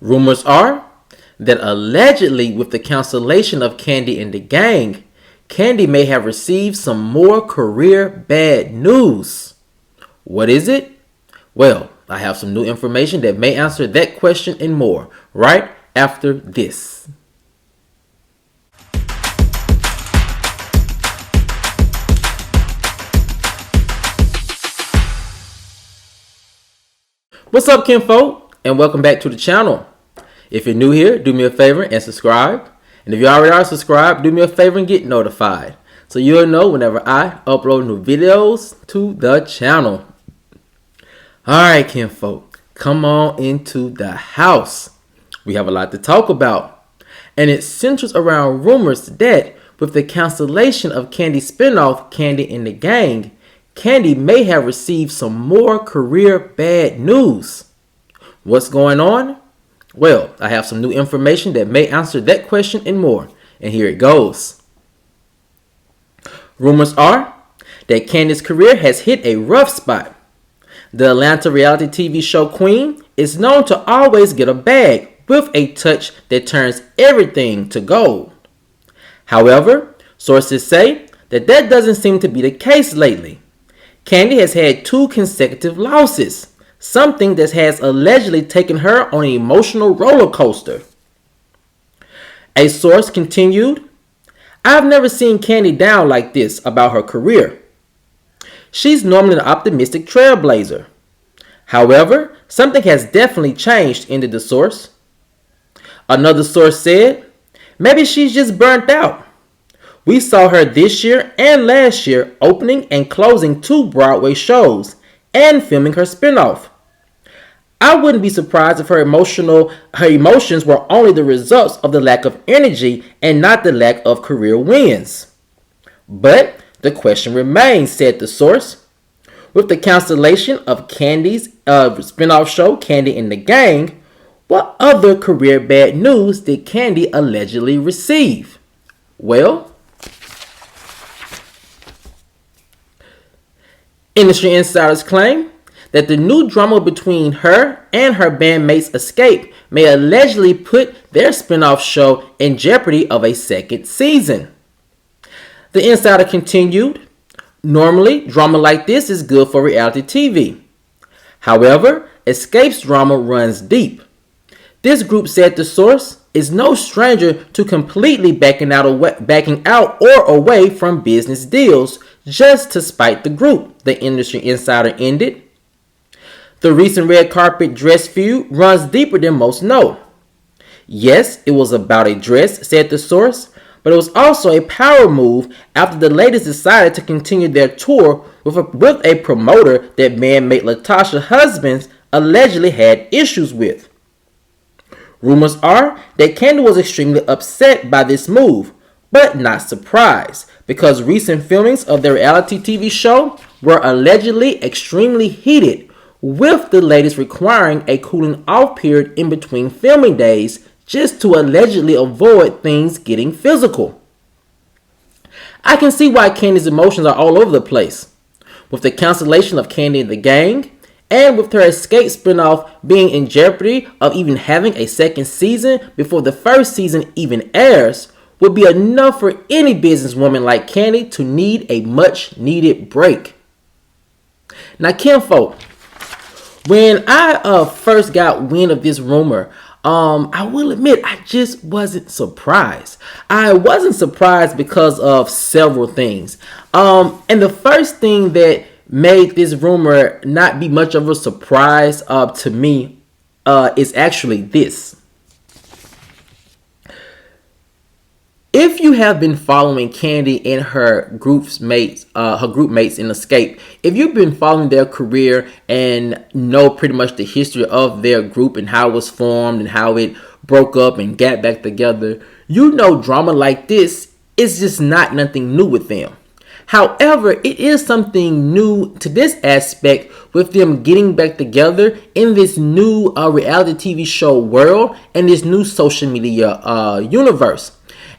Rumors are that allegedly, with the cancellation of Kandi and the Gang, Kandi may have received some more career bad news. What is it? Well, I have some new information that may answer that question and more right after this. What's up, kinfolk, and welcome back to the channel. If you're new here, do me a favor and subscribe. And if you already are subscribed, do me a favor and get notified, so you'll know whenever I upload new videos to the channel. Alright, kinfolk, come on into the house. We have a lot to talk about, and it centers around rumors that with the cancellation of Kandi's spinoff, Kandi and the Gang, Kandi may have received some more career bad news. What's going on? Well, I have some new information that may answer that question and more, and here it goes. Rumors are that Kandi's career has hit a rough spot. The Atlanta reality TV show queen is known to always get a bag with a touch that turns everything to gold. However, sources say that doesn't seem to be the case lately. Kandi has had 2 consecutive losses, something that has allegedly taken her on an emotional roller coaster. A source continued, "I've never seen Kandi down like this about her career. She's normally an optimistic trailblazer. However, something has definitely changed," ended the source. Another source said, "Maybe she's just burnt out. We saw her this year and last year opening and closing 2 Broadway shows and filming her spinoff. I wouldn't be surprised if her emotions were only the results of the lack of energy and not the lack of career wins. But the question remains," said the source. "With the cancellation of Kandi's spinoff show, Kandi and the Gang, what other career bad news did Kandi allegedly receive?" Well, industry insiders claim that the new drama between her and her bandmates' escape may allegedly put their spinoff show in jeopardy of a second season. The insider continued, "Normally, drama like this is good for reality TV. However, Escape's drama runs deep. This group," said the source, "is no stranger to completely backing out or away from business deals just to spite the group," the industry insider ended. "The recent red carpet dress feud runs deeper than most know. Yes, it was about a dress," said the source, "but it was also a power move after the ladies decided to continue their tour with a promoter that bandmate Latasha's husband allegedly had issues with. Rumors are that Kandi was extremely upset by this move, but not surprised, because recent filmings of the reality TV show were allegedly extremely heated, with the ladies requiring a cooling off period in between filming days just to allegedly avoid things getting physical. I can see why Kandi's emotions are all over the place. With the cancellation of Kandi and the Gang, and with her Escape spinoff being in jeopardy of even having a second season before the first season even airs, would be enough for any businesswoman like Kandi to need a much needed break." Now, kinfolk, when I first got wind of this rumor, I will admit I just wasn't surprised. I wasn't surprised because of several things. And the first thing that made this rumor not be much of a surprise to me is actually this. If you have been following Kandi and her group mates in Escape, if you've been following their career and know pretty much the history of their group and how it was formed and how it broke up and got back together, you know drama like this is just nothing new with them. However, it is something new to this aspect with them getting back together in this new reality TV show world and this new social media universe.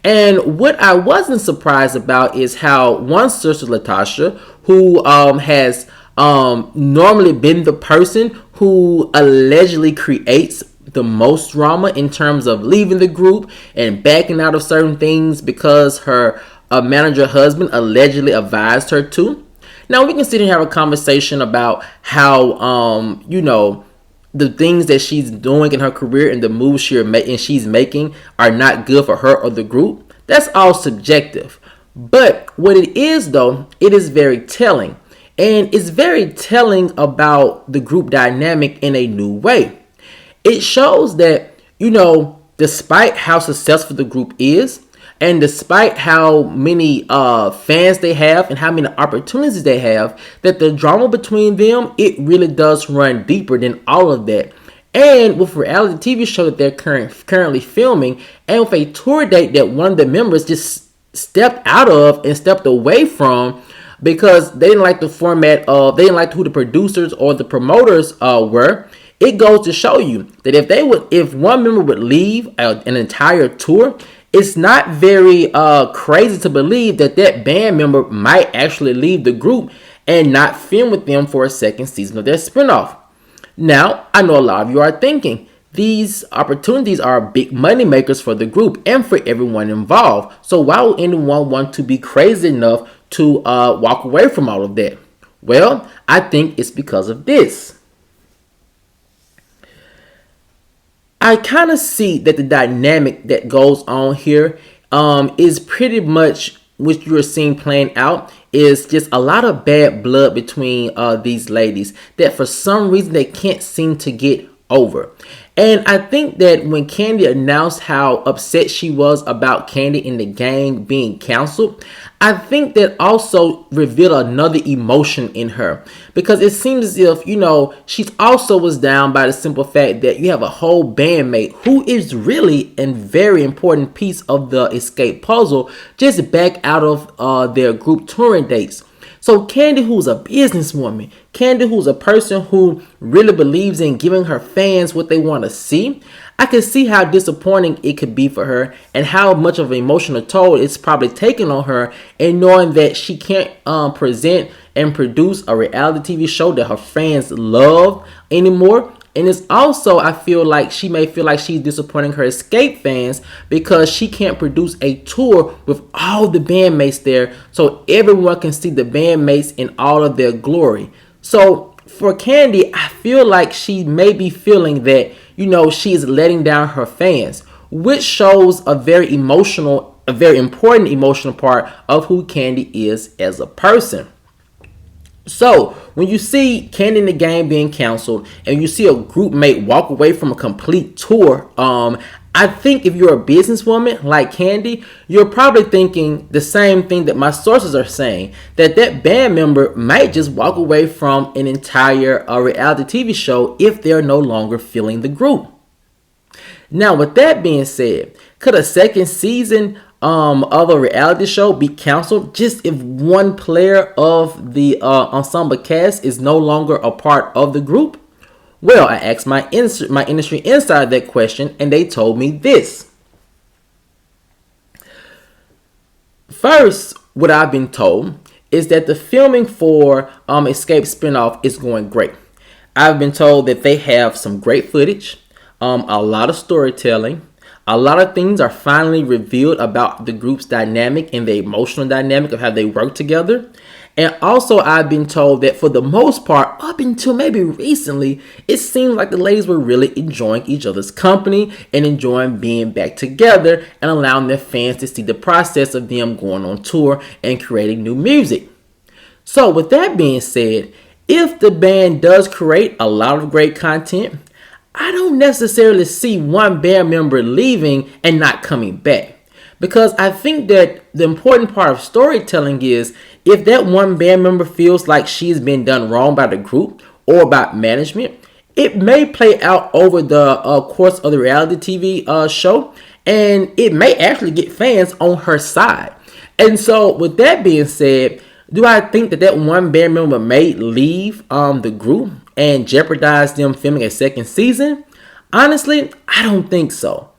And what I wasn't surprised about is how one sister, Latasha, who has normally been the person who allegedly creates the most drama in terms of leaving the group and backing out of certain things because her manager husband allegedly advised her to. Now we can sit here and have a conversation about how the things that she's doing in her career and the moves she's making are not good for her or the group. That's all subjective. But what it is, though, it is very telling. And it's very telling about the group dynamic in a new way. It shows that, despite how successful the group is, and despite how many fans they have and how many opportunities they have, that the drama between them, it really does run deeper than all of that. And with a reality TV show that they're currently filming, and with a tour date that one of the members just stepped out of and stepped away from because they didn't like the format of, they didn't like who the producers or the promoters were, it goes to show you that if one member would leave an entire tour, it's not very crazy to believe that band member might actually leave the group and not film with them for a second season of their spinoff. Now, I know a lot of you are thinking, these opportunities are big money makers for the group and for everyone involved. So why would anyone want to be crazy enough to walk away from all of that? Well, I think it's because of this. I kind of see that the dynamic that goes on here is pretty much what you're seeing playing out is just a lot of bad blood between these ladies that for some reason they can't seem to get over. And I think that when Kandi announced how upset she was about Kandi and the gang being canceled, I think that also revealed another emotion in her. Because it seems as if, she also was down by the simple fact that you have a whole bandmate who is really a very important piece of the escape puzzle just back out of their group touring dates. So Kandi, who's a businesswoman, Kandi, who's a person who really believes in giving her fans what they want to see, I can see how disappointing it could be for her and how much of an emotional toll it's probably taken on her in knowing that she can't present and produce a reality TV show that her fans love anymore. And it's also, I feel like she may feel like she's disappointing her escape fans because she can't produce a tour with all the bandmates there so everyone can see the bandmates in all of their glory. So for Kandi, I feel like she may be feeling that, she is letting down her fans, which shows a very important emotional part of who Kandi is as a person. So, when you see Kandi and the Gang being canceled and you see a group mate walk away from a complete tour, I think if you're a businesswoman like Kandi, you're probably thinking the same thing that my sources are saying, that band member might just walk away from an entire reality TV show if they're no longer feeling the group. Now, with that being said, could a second season of a reality show be canceled just if one player of the ensemble cast is no longer a part of the group? Well, I asked my industry insider that question, and they told me this. First, what I've been told is that the filming for Escape Spinoff is going great. I've been told that they have some great footage, a lot of storytelling. A lot of things are finally revealed about the group's dynamic and the emotional dynamic of how they work together. And also, I've been told that for the most part, up until maybe recently, it seemed like the ladies were really enjoying each other's company and enjoying being back together and allowing their fans to see the process of them going on tour and creating new music. So with that being said, if the band does create a lot of great content, I don't necessarily see one band member leaving and not coming back. Because I think that the important part of storytelling is if that one band member feels like she's been done wrong by the group or by management, it may play out over the course of the reality TV show, and it may actually get fans on her side. And so with that being said, do I think that one band member may leave the group and jeopardize them filming a second season? Honestly, I don't think so.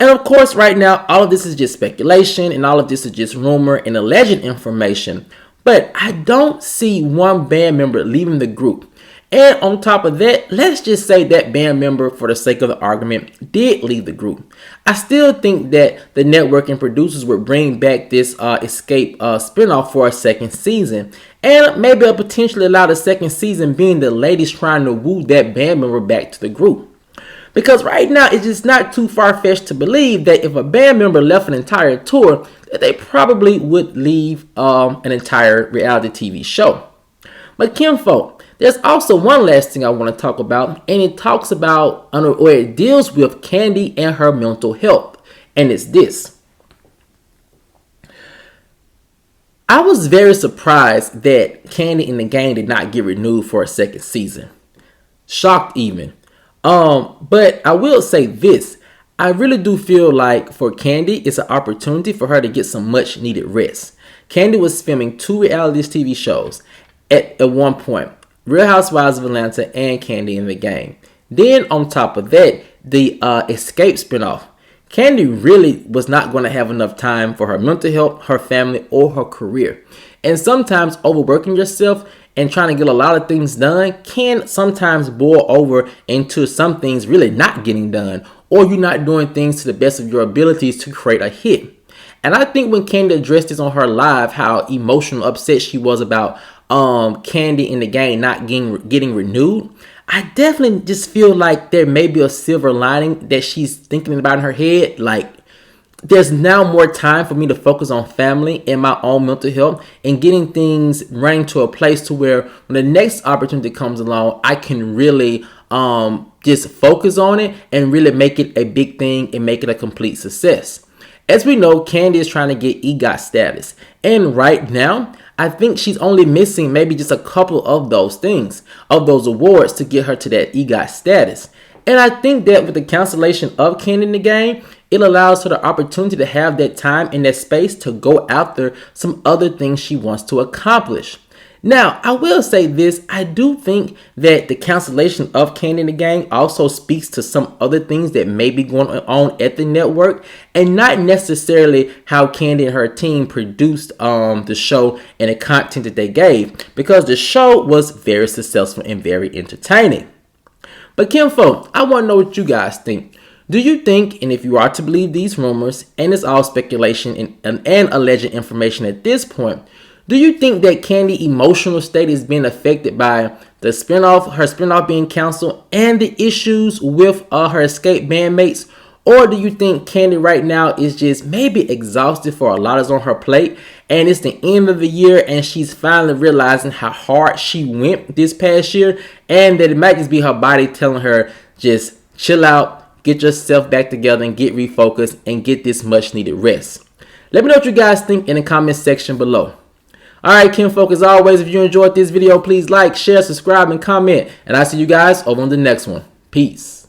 And of course, right now, all of this is just speculation and all of this is just rumor and alleged information. But I don't see one band member leaving the group. And on top of that, let's just say that band member, for the sake of the argument, did leave the group. I still think that the network and producers would bring back this Escape spinoff for a second season. And maybe potentially allow the second season being the ladies trying to woo that band member back to the group. Because right now, it's just not too far-fetched to believe that if a band member left an entire tour, that they probably would leave an entire reality TV show. But kinfolk, there's also one last thing I want to talk about, and it talks about, or it deals with Kandi and her mental health, and it's this. I was very surprised that Kandi and the Gang did not get renewed for a second season. Shocked even. But I will say this. I really do feel like for Kandi, it's an opportunity for her to get some much needed rest. Kandi was filming 2 reality TV shows at one point. Real Housewives of Atlanta and Kandi and the Gang. Then on top of that, the Escape spinoff. Kandi really was not going to have enough time for her mental health, her family, or her career. And sometimes overworking yourself and trying to get a lot of things done can sometimes boil over into some things really not getting done, or you're not doing things to the best of your abilities to create a hit. And I think when Kandi addressed this on her live, how emotional upset she was about Kandi and the Gang not getting renewed, I definitely just feel like there may be a silver lining that she's thinking about in her head. Like, there's now more time for me to focus on family and my own mental health and getting things running to a place to where when the next opportunity comes along, I can really just focus on it and really make it a big thing and make it a complete success. As we know, Kandi is trying to get EGOT status. And right now, I think she's only missing maybe just a couple of those things, of those awards to get her to that EGOT status. And I think that with the cancellation of Kandi and the Gang, it allows her the opportunity to have that time and that space to go after some other things she wants to accomplish. Now, I will say this, I do think that the cancellation of Kandi and the Gang also speaks to some other things that may be going on at the network, and not necessarily how Kandi and her team produced the show and the content that they gave, because the show was very successful and very entertaining. But kinfolk, I want to know what you guys think. Do you think, and if you are to believe these rumors, and it's all speculation and alleged information at this point, do you think that Kandi's emotional state is being affected by her spinoff being canceled, and the issues with her Escape bandmates? Or do you think Kandi right now is just maybe exhausted for a lot is on her plate, and it's the end of the year and she's finally realizing how hard she went this past year, and that it might just be her body telling her just chill out, get yourself back together and get refocused and get this much needed rest? Let me know what you guys think in the comment section below. Alright, kinfolk, as always, if you enjoyed this video, please like, share, subscribe, and comment. And I'll see you guys over on the next one. Peace.